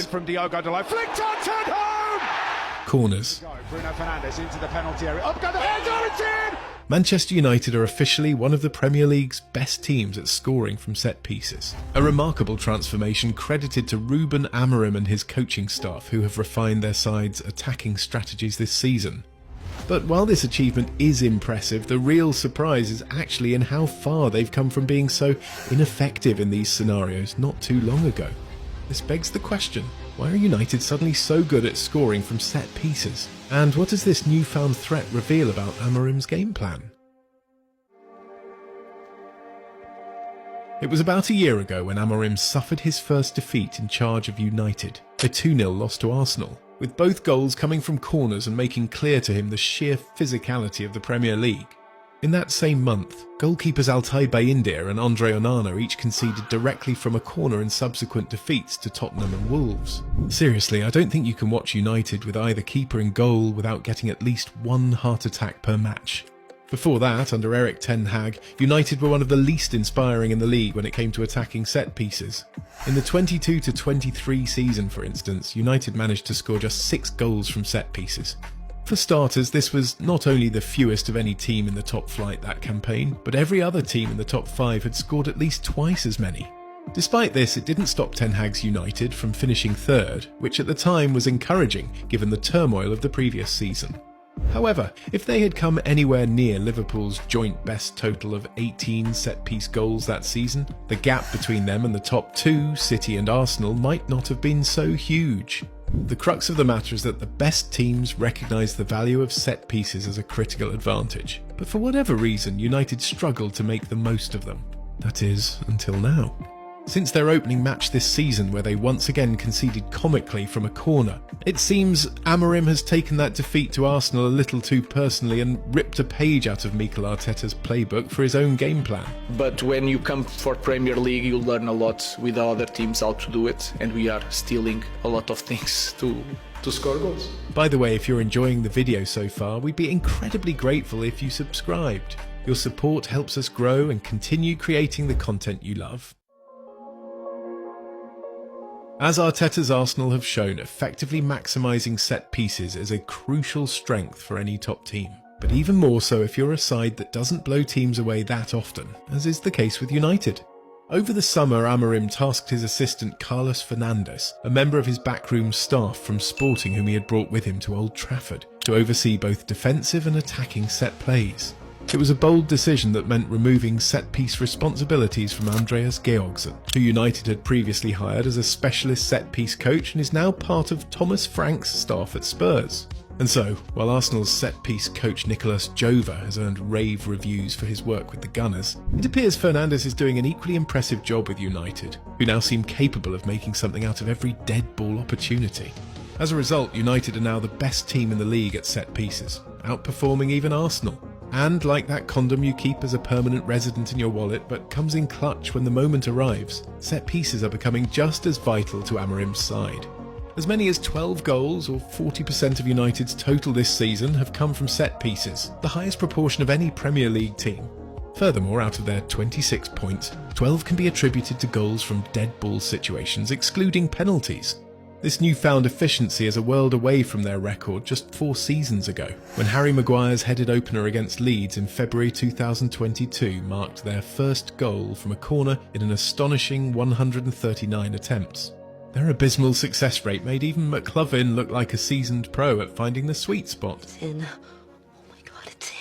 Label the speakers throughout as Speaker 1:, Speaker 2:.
Speaker 1: From Diogo Dalot, flicked on, turned home!
Speaker 2: Corners.
Speaker 1: Bruno Fernandes into the penalty area, up go the header, it's in!
Speaker 2: Manchester United are officially one of the Premier League's best teams at scoring from set pieces. A remarkable transformation credited to Ruben Amorim and his coaching staff, who have refined their side's attacking strategies this season. But while this achievement is impressive, the real surprise is actually in how far they've come from being so ineffective in these scenarios not too long ago. This begs the question, why are United suddenly so good at scoring from set pieces? And what does this newfound threat reveal about Amorim's game plan? It was about a year ago when Amorim suffered his first defeat in charge of United, a 2-0 loss to Arsenal, with both goals coming from corners and making clear to him the sheer physicality of the Premier League. In that same month, goalkeepers Altay Bayindir and Andre Onana each conceded directly from a corner in subsequent defeats to Tottenham and Wolves. Seriously, I don't think you can watch United with either keeper and goal without getting at least one heart attack per match. Before that, under Erik ten Hag, United were one of the least inspiring in the league when it came to attacking set pieces. In the 22-23 season, for instance, United managed to score just 6 goals from set pieces. For starters, this was not only the fewest of any team in the top flight that campaign, but every other team in the top 5 had scored at least twice as many. Despite this, it didn't stop Ten Hag's United from finishing third, which at the time was encouraging given the turmoil of the previous season. However, if they had come anywhere near Liverpool's joint best total of 18 set-piece goals that season, the gap between them and the top 2, City and Arsenal, might not have been so huge. The crux of the matter is that the best teams recognise the value of set pieces as a critical advantage, but for whatever reason United struggled to make the most of them. That is, until now. Since their opening match this season, where they once again conceded comically from a corner, it seems Amorim has taken that defeat to Arsenal a little too personally and ripped a page out of Mikel Arteta's playbook for his own game plan.
Speaker 3: But when you come for Premier League, you learn a lot with other teams how to do it, and we are stealing a lot of things to score goals.
Speaker 2: By the way, if you're enjoying the video so far, we'd be incredibly grateful if you subscribed. Your support helps us grow and continue creating the content you love. As Arteta's Arsenal have shown, effectively maximising set pieces is a crucial strength for any top team. But even more so if you're a side that doesn't blow teams away that often, as is the case with United. Over the summer, Amorim tasked his assistant Carlos Fernandes, a member of his backroom staff from Sporting whom he had brought with him to Old Trafford, to oversee both defensive and attacking set plays. It was a bold decision that meant removing set-piece responsibilities from Andreas Georgsen, who United had previously hired as a specialist set-piece coach and is now part of Thomas Frank's staff at Spurs. And so, while Arsenal's set-piece coach Nicolas Jova has earned rave reviews for his work with the Gunners, it appears Fernandes is doing an equally impressive job with United, who now seem capable of making something out of every dead ball opportunity. As a result, United are now the best team in the league at set pieces, outperforming even Arsenal. And like that condom you keep as a permanent resident in your wallet but comes in clutch when the moment arrives, set pieces are becoming just as vital to Amorim's side. As many as 12 goals, or 40% of United's total this season, have come from set pieces, the highest proportion of any Premier League team. Furthermore, out of their 26 points, 12 can be attributed to goals from dead ball situations, excluding penalties. This newfound efficiency is a world away from their record just 4 seasons ago, when Harry Maguire's headed opener against Leeds in February 2022 marked their first goal from a corner in an astonishing 139 attempts. Their abysmal success rate made even McLovin look like a seasoned pro at finding the sweet spot.
Speaker 4: It's in. Oh my god, it's in.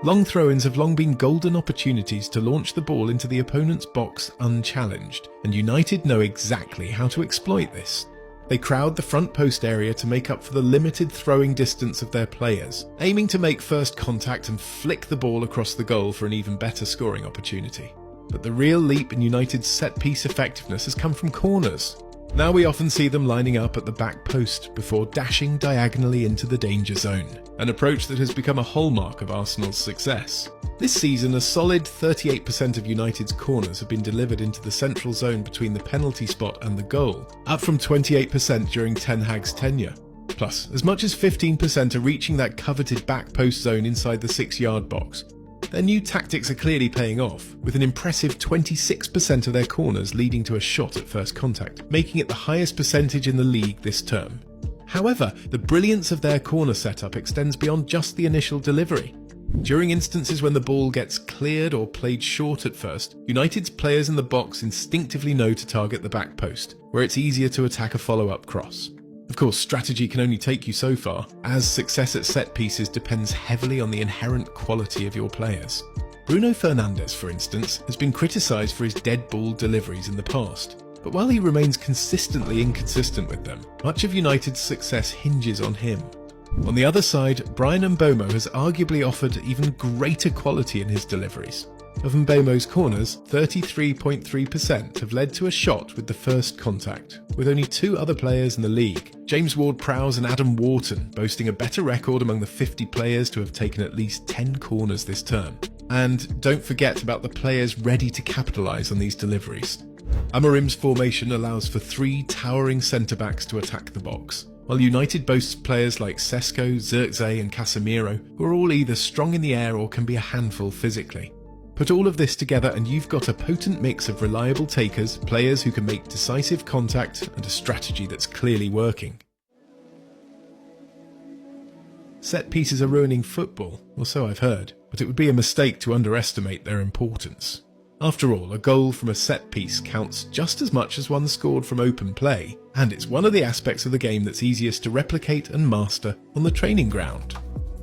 Speaker 2: Long throw-ins have long been golden opportunities to launch the ball into the opponent's box unchallenged, and United know exactly how to exploit this. They crowd the front post area to make up for the limited throwing distance of their players, aiming to make first contact and flick the ball across the goal for an even better scoring opportunity. But the real leap in United's set-piece effectiveness has come from corners. Now we often see them lining up at the back post before dashing diagonally into the danger zone, an approach that has become a hallmark of Arsenal's success. This season, a solid 38% of United's corners have been delivered into the central zone between the penalty spot and the goal, up from 28% during Ten Hag's tenure. Plus, as much as 15% are reaching that coveted back post zone inside the 6-yard box. Their new tactics are clearly paying off, with an impressive 26% of their corners leading to a shot at first contact, making it the highest percentage in the league this term. However, the brilliance of their corner setup extends beyond just the initial delivery. During instances when the ball gets cleared or played short at first, United's players in the box instinctively know to target the back post, where it's easier to attack a follow-up cross. Of course, strategy can only take you so far, as success at set pieces depends heavily on the inherent quality of your players. Bruno Fernandes, for instance, has been criticised for his dead ball deliveries in the past, but while he remains consistently inconsistent with them, much of United's success hinges on him. On the other side, Bryan Mbeumo has arguably offered even greater quality in his deliveries. Of Mbeumo's corners, 33.3% have led to a shot with the first contact, with only 2 other players in the league, James Ward-Prowse and Adam Wharton, boasting a better record among the 50 players to have taken at least 10 corners this term. And don't forget about the players ready to capitalise on these deliveries. Amorim's formation allows for 3 towering centre-backs to attack the box, while United boasts players like Sesko, Zirkzee and Casemiro, who are all either strong in the air or can be a handful physically. Put all of this together and you've got a potent mix of reliable takers, players who can make decisive contact, and a strategy that's clearly working. Set pieces are ruining football, or so I've heard, but it would be a mistake to underestimate their importance. After all, a goal from a set piece counts just as much as one scored from open play, and it's one of the aspects of the game that's easiest to replicate and master on the training ground.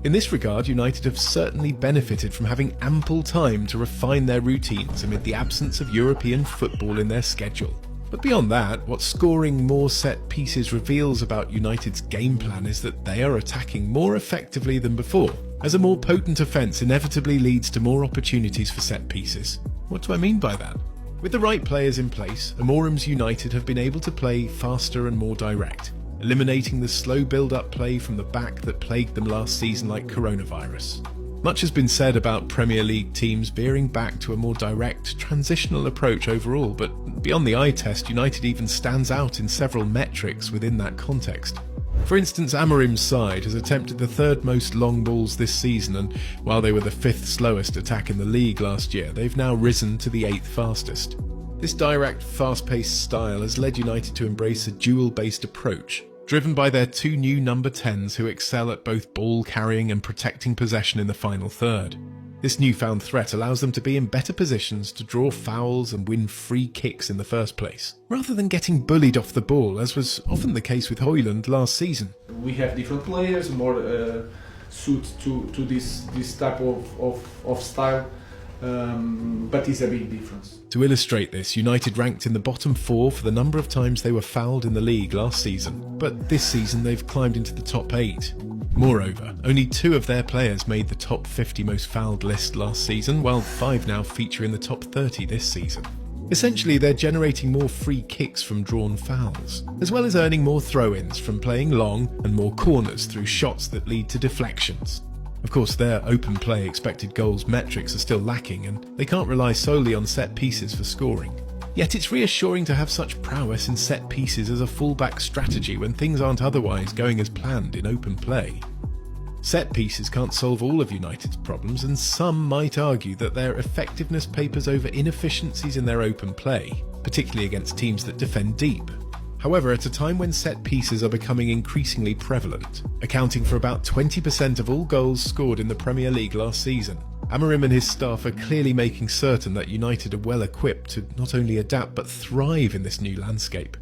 Speaker 2: In this regard, United have certainly benefited from having ample time to refine their routines amid the absence of European football in their schedule. But beyond that, what scoring more set pieces reveals about United's game plan is that they are attacking more effectively than before, as a more potent offence inevitably leads to more opportunities for set pieces. What do I mean by that? With the right players in place, Amorim's United have been able to play faster and more direct, eliminating the slow build-up play from the back that plagued them last season like coronavirus. Much has been said about Premier League teams veering back to a more direct, transitional approach overall, but beyond the eye test, United even stands out in several metrics within that context. For instance, Amorim's side has attempted the 3rd most long balls this season, and while they were the 5th slowest attack in the league last year, they've now risen to the 8th fastest. This direct, fast-paced style has led United to embrace a duel-based approach, driven by their 2 new number 10s who excel at both ball carrying and protecting possession in the final third. This newfound threat allows them to be in better positions to draw fouls and win free kicks in the first place, rather than getting bullied off the ball, as was often the case with Højlund last season.
Speaker 3: We have different players, more suit to this type of style. But it's a big difference.
Speaker 2: To illustrate this, United ranked in the bottom 4 for the number of times they were fouled in the league last season, but this season they've climbed into the top 8. Moreover, only 2 of their players made the top 50 most fouled list last season, while 5 now feature in the top 30 this season. Essentially, they're generating more free kicks from drawn fouls, as well as earning more throw-ins from playing long and more corners through shots that lead to deflections. Of course, their open play expected goals metrics are still lacking, and they can't rely solely on set pieces for scoring. Yet it's reassuring to have such prowess in set pieces as a fallback strategy when things aren't otherwise going as planned in open play. Set pieces can't solve all of United's problems, and some might argue that their effectiveness papers over inefficiencies in their open play, particularly against teams that defend deep. However, at a time when set pieces are becoming increasingly prevalent, accounting for about 20% of all goals scored in the Premier League last season, Amorim and his staff are clearly making certain that United are well equipped to not only adapt but thrive in this new landscape.